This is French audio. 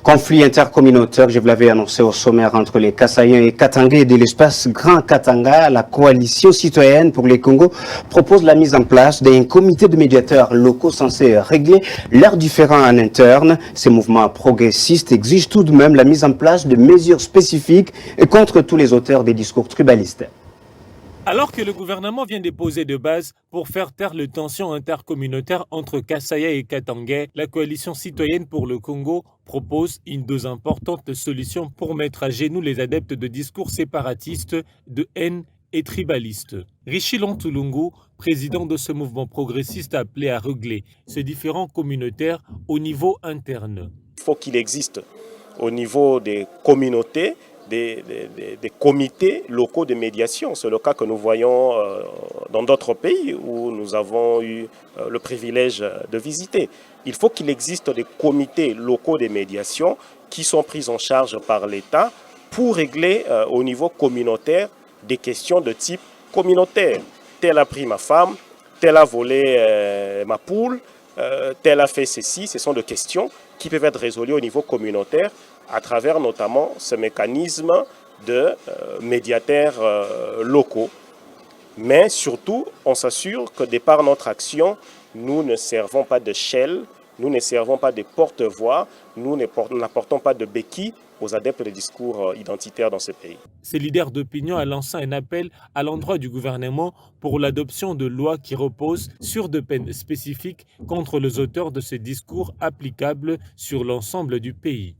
Conflit intercommunautaire, je vous l'avais annoncé au sommaire entre les Kassaïens et Katangais de l'espace Grand Katanga. La coalition citoyenne pour les Congo propose la mise en place d'un comité de médiateurs locaux censés régler leurs différends en interne. Ces mouvements progressistes exigent tout de même la mise en place de mesures spécifiques contre tous les auteurs des discours tribalistes. Alors que le gouvernement vient déposer de base pour faire taire les tensions intercommunautaires entre Kassaya et Katangais, la coalition citoyenne pour le Congo propose une dose importante de solutions pour mettre à genoux les adeptes de discours séparatistes, de haine et tribalistes. Richilon Tulungu, président de ce mouvement progressiste, a appelé à régler ces différends communautaires au niveau interne. Il faut qu'il existe au niveau des communautés des comités locaux de médiation. C'est le cas que nous voyons dans d'autres pays où nous avons eu le privilège de visiter. Il faut qu'il existe des comités locaux de médiation qui sont pris en charge par l'État pour régler au niveau communautaire des questions de type communautaire. Tel a pris ma femme, tel a volé ma poule, tel a fait ceci. Ce sont des questions qui peuvent être résolues au niveau communautaire à travers notamment ce mécanisme de médiateurs locaux. Mais surtout, on s'assure que de par notre action, nous ne servons pas de shell, nous ne servons pas de porte-voix, nous n'apportons pas de béquilles aux adeptes de discours identitaires dans ce pays. Ces leaders d'opinion a lancé un appel à l'endroit du gouvernement pour l'adoption de lois qui reposent sur des peines spécifiques contre les auteurs de ces discours applicables sur l'ensemble du pays.